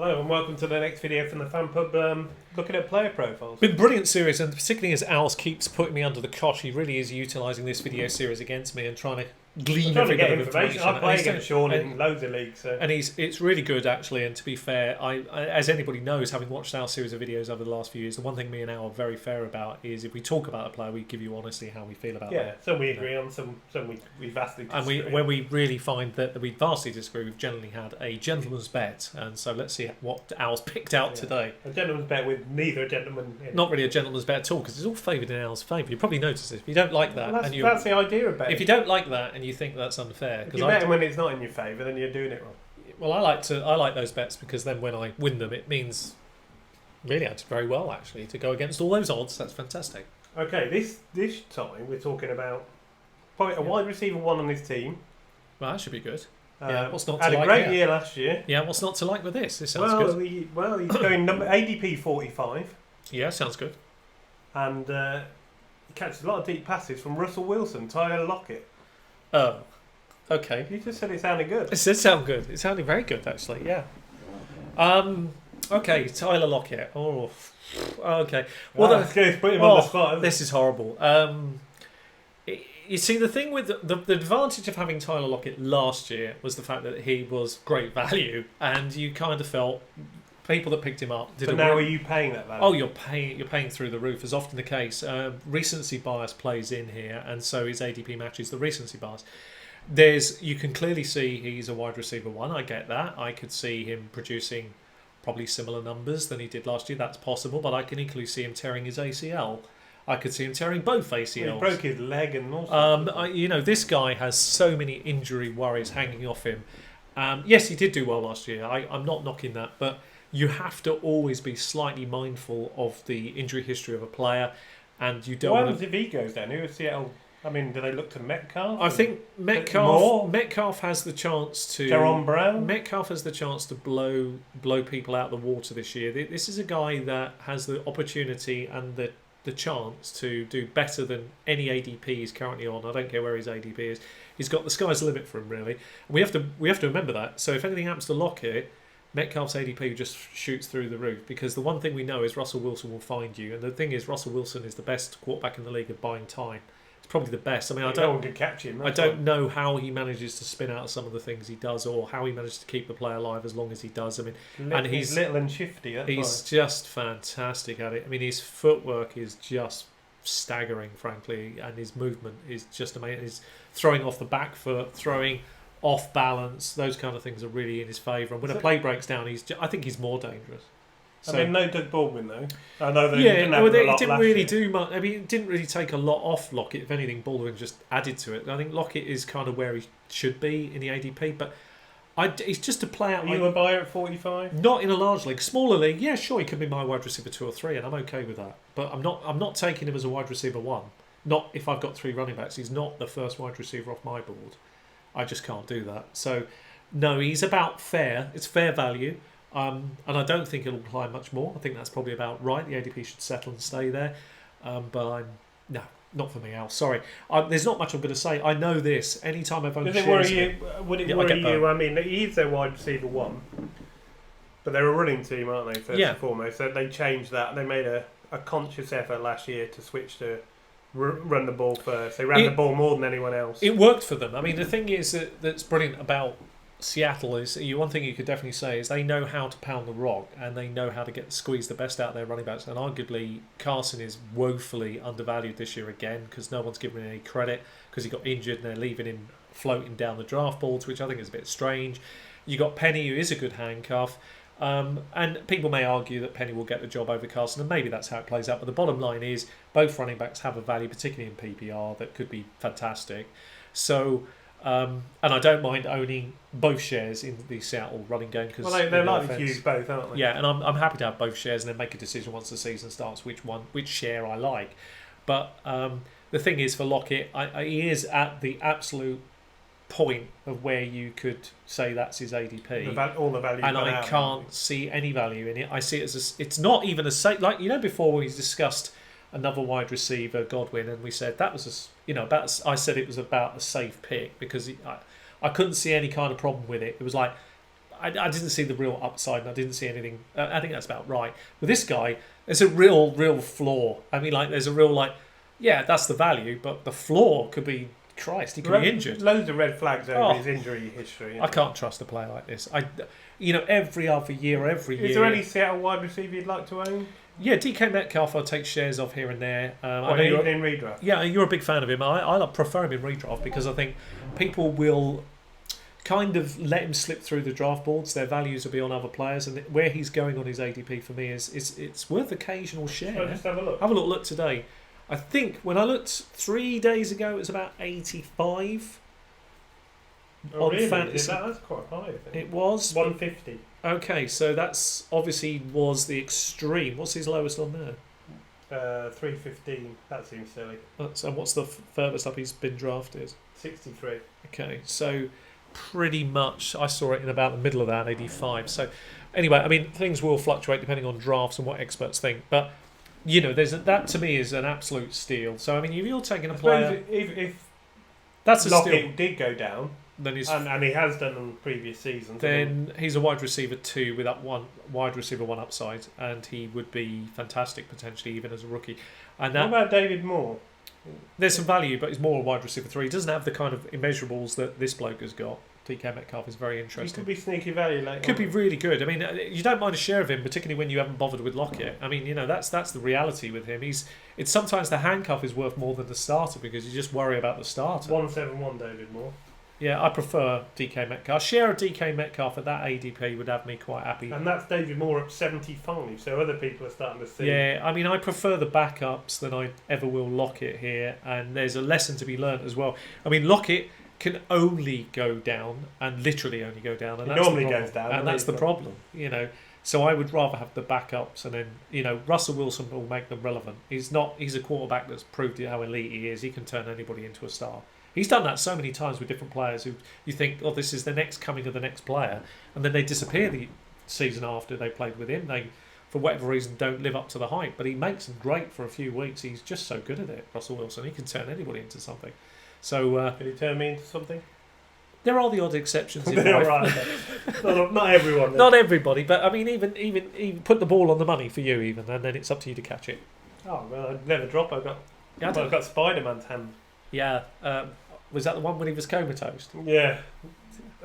Hello and welcome to the next video from the Fan Pub, looking at player profiles. Been a brilliant series, and particularly as Al's keeps putting me under the cosh, he really is utilising this video series against me and trying to glean trying to every get bit of information. I play against Sean in loads of leagues. So. And it's really good, actually, and to be fair, I as anybody knows, having watched our series of videos over the last few years, the one thing me and Al are very fair about is if we talk about a player, we give you honestly how we feel about them. Yeah, some we agree on, some we vastly disagree. And when we really find that we vastly disagree, we've generally had a gentleman's bet, and so let's see what Al's picked out today. A gentleman's bet with neither a gentleman in. Not really a gentleman's bet at all, because it's all favoured in Al's favour. You probably noticed this. If you don't like that, well, that's the idea of betting. If you don't like that and you think that's unfair, if you're betting when it's not in your favour, then you're doing it wrong. Well, I like those bets because then when I win them, it means really I did very well actually to go against all those odds. That's fantastic. Okay, this time we're talking about probably a wide receiver one on this team. Well, that should be good. Yeah, what's not to had like? A great year last year. Yeah, what's not to like with this? This sounds good. He's going number ADP 45. Yeah, sounds good. And he catches a lot of deep passes from Russell Wilson, Tyler Lockett. Oh, okay. You just said it sounded good. It did sound good. It sounded very good, actually. Yeah. Okay, Tyler Lockett. Oh, okay. Well, that's good. Put him on the spot. This is horrible. You see, the thing with the advantage of having Tyler Lockett last year was the fact that he was great value, and you kind of felt people that picked him up did. But now are you paying that value? Oh, you're paying through the roof, as often the case. Recency bias plays in here, and so his ADP matches the recency bias. You can clearly see he's a wide receiver one. I get that. I could see him producing probably similar numbers than he did last year. That's possible, but I can equally see him tearing his ACL. I could see him tearing both ACLs. Well, he broke his leg and all sorts. This guy has so many injury worries hanging off him. Yes, he did do well last year. I'm not knocking that, but you have to always be slightly mindful of the injury history of a player, and you don't. What happens if he goes down? Who is Seattle? I mean, do they look to Metcalf? I think Metcalf has the chance to. Jaron Brown. Metcalf has the chance to blow people out of the water this year. This is a guy that has the opportunity and the chance to do better than any ADP he's currently on. I don't care where his ADP is. He's got the sky's the limit for him, really. We have to remember that. So if anything happens to Lockett, Metcalf's ADP just shoots through the roof, because the one thing we know is Russell Wilson will find you, and the thing is Russell Wilson is the best quarterback in the league at buying time. It's probably the best. I mean, no one can catch him. I don't know how he manages to spin out some of the things he does, or how he manages to keep the play alive as long as he does. I mean, and he's little and shifty. He's just fantastic at it. I mean, his footwork is just staggering, frankly, and his movement is just amazing. He's throwing off the back foot, throwing off balance. Those kind of things are really in his favour. And when a play breaks down, I think he's more dangerous. So, I mean, no Doug Baldwin though. I know that he didn't really do much. I mean, it didn't really take a lot off Lockett. If anything, Baldwin just added to it. I think Lockett is kind of where he should be in the ADP, but it's just a play out. Are you a buyer at 45? Not in a large league, smaller league. Yeah, sure, he could be my wide receiver 2 or 3, and I'm okay with that. But I'm not taking him as a wide receiver 1. Not if I've got 3 running backs. He's not the first wide receiver off my board. I just can't do that. So, no, he's about fair. It's fair value. And I don't think it'll apply much more. I think that's probably about right. The ADP should settle and stay there. But no, not for me, Al. Sorry. There's not much I'm going to say. I know this. Anytime I've owned shares... Would it worry you? I mean, he's their wide receiver 1. But they're a running team, aren't they, first and foremost? So they changed that. They made a conscious effort last year to switch to run the ball first. They ran the ball more than anyone else. It worked for them. I mean, the thing is that's brilliant about Seattle is one thing you could definitely say is they know how to pound the rock, and they know how to squeeze the best out of their running backs. And arguably, Carson is woefully undervalued this year again, because no one's given him any credit because he got injured and they're leaving him floating down the draft boards, which I think is a bit strange. You got Penny, who is a good handcuff. And people may argue that Penny will get the job over Carson, and maybe that's how it plays out. But the bottom line is both running backs have a value, particularly in PPR, that could be fantastic. So, and I don't mind owning both shares in the Seattle running game, because they're likely to use both, aren't they? Yeah, and I'm happy to have both shares and then make a decision once the season starts which share I like. But the thing is, for Lockett, he is at the absolute point of where you could say that's his ADP, all the value, and I can't see any value in it. I see it as it's not even a safe, like before we discussed another wide receiver, Godwin, and we said that was I said it was about a safe pick because I couldn't see any kind of problem with it. It was like I didn't see the real upside, and I didn't see anything. I think that's about right. With this guy, there's a real flaw. I mean, like, there's a real, yeah, that's the value, but the flaw could be, Christ, he could be injured. Loads of red flags over his injury history. I can't trust a player like this. Every other year, Is there any Seattle wide receiver you'd like to own? Yeah, DK Metcalf I'll take shares of here and there. I know you're in redraft. Yeah, you're a big fan of him. I prefer him in redraft because I think people will kind of let him slip through the draft boards. Their values will be on other players, and where he's going on his ADP for me is it's worth occasional share. So just have a look. Have a look today. I think when I looked 3 days ago, it was about 85. Oh, really? That's quite high, I think. It was 150. Okay, so that's obviously was the extreme. What's his lowest on there? 315. That seems silly. And what's the furthest up he's been drafted? 63. Okay, so pretty much I saw it in about the middle of that, 85. So anyway, I mean, things will fluctuate depending on drafts and what experts think, but that to me is an absolute steal. So I mean, if you're taking a player, if that's a Lockett steal, did go down, then he's and he has done in previous seasons. Then he's a wide receiver 2 with that one wide receiver 1 upside, and he would be fantastic potentially even as a rookie. And what about David Moore? There's some value, but he's more a wide receiver 3. He doesn't have the kind of immeasurables that this bloke has got. DK Metcalf is very interesting. He could be sneaky value later. Could be really good. I mean, you don't mind a share of him, particularly when you haven't bothered with Lockett. I mean, that's the reality with him. It's sometimes the handcuff is worth more than the starter because you just worry about the starter. 171 David Moore. Yeah, I prefer DK Metcalf. A share of DK Metcalf at that ADP would have me quite happy. And that's David Moore at 75, so other people are starting to see. Yeah, I mean, I prefer the backups than I ever will Lockett here, and there's a lesson to be learnt as well. I mean, Lockett can only go down, and literally only go down. And he that's normally the problem. goes down. And that's the problem, So I would rather have the backups, and then, Russell Wilson will make them relevant. He's a quarterback that's proved how elite he is. He can turn anybody into a star. He's done that so many times with different players who you think, oh, this is the next coming of the next player, and then they disappear the season after they played with him. They, for whatever reason, don't live up to the hype, but he makes them great for a few weeks. He's just so good at it, Russell Wilson. He can turn anybody into something. So can he turn me into something? There are the odd exceptions in life. Right. not everyone. Then. Not everybody, but I mean, even put the ball on the money for you, even, and then it's up to you to catch it. Oh well, I'd never drop. I've got Spider-Man's hand. Yeah, was that the one when he was comatose? Yeah,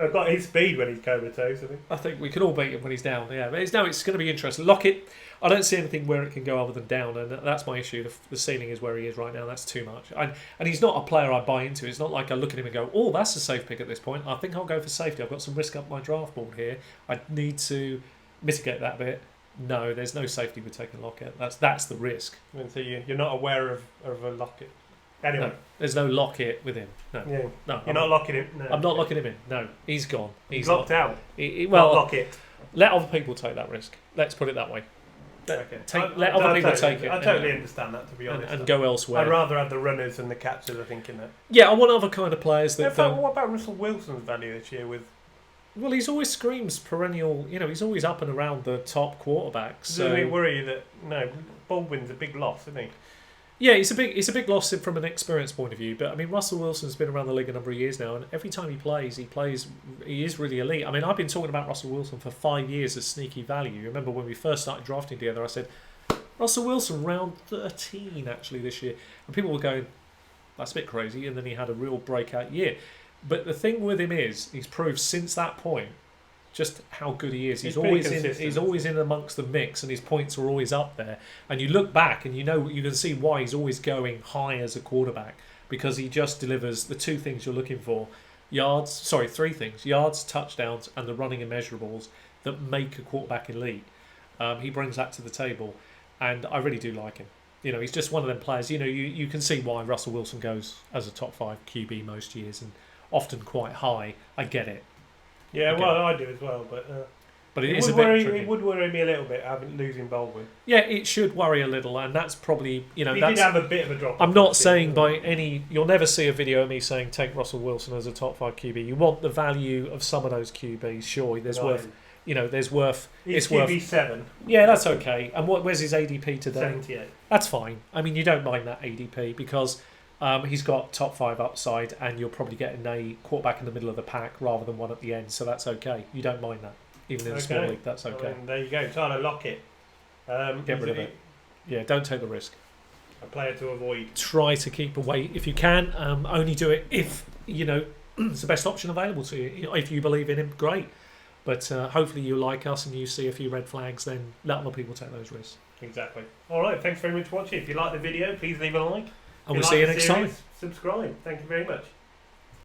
I've got his speed when he's comatose. I think we can all beat him when he's down. Yeah, but it's going to be interesting. Lockett, I don't see anything where it can go other than down, and that's my issue. The ceiling is where he is right now. That's too much. And he's not a player I buy into. It's not like I look at him and go, oh, that's a safe pick at this point. I think I'll go for safety. I've got some risk up my draft board here. I need to mitigate that bit. No, there's no safety with taking Lockett. That's the risk. And so you're not aware of a Lockett. Anyway, no, there's no Lockett with him. No, yeah. No, you're not locking him. No. I'm not locking him in. No, he's gone. He's locked out. Well, Lockett. Let other people take that risk. Let's put it that way. Okay. Let other people take it. I totally understand that, to be honest. And go elsewhere. I'd rather have the runners and the catchers, I think, in that. Yeah, I want other kind of players that. What about Russell Wilson's value this year? Well, he's always screams perennial. He's always up and around the top quarterbacks. So does it worry you that Baldwin's a big loss, isn't he? Yeah, it's a big loss from an experience point of view. But I mean, Russell Wilson's been around the league a number of years now, and every time he is really elite. I mean, I've been talking about Russell Wilson for 5 years as sneaky value. Remember when we first started drafting together? I said Russell Wilson round 13 actually this year, and people were going, "That's a bit crazy." And then he had a real breakout year. But the thing with him is, he's proved since that point just how good he is. He's always in amongst the mix, and his points are always up there. And you look back, and you can see why he's always going high as a quarterback, because he just delivers the two things you're looking for: three things: yards, touchdowns, and the running immeasurables that make a quarterback elite. He brings that to the table, and I really do like him. He's just one of them players. You can see why Russell Wilson goes as a top 5 QB most years, and often quite high. I get it. Yeah, well, I do as well, but it is a bit tricky. It would worry me a little bit losing Baldwin. Yeah, it should worry a little, and that's probably he did have a bit of a drop. I'm not saying by any. You'll never see a video of me saying take Russell Wilson as a top 5 QB. You want the value of some of those QBs. Sure, there's worth. There's worth. He's QB 7. Yeah, that's okay. And where's his ADP today? 78. That's fine. I mean, you don't mind that ADP because. He's got top 5 upside, and you're probably getting a quarterback in the middle of the pack rather than one at the end, so that's okay. You don't mind that. even in a small league. That's okay. I mean, there you go, Tyler Lockett. Get rid of it. Yeah, don't take the risk. A player to avoid. Try to keep away if you can. Only do it if it's the best option available to you. If you believe in him, great. But hopefully you like us and you see a few red flags, then let other people take those risks. Exactly. All right, thanks very much for watching. If you like the video, please leave a like. And we'll see you next time. Subscribe. Thank you very much.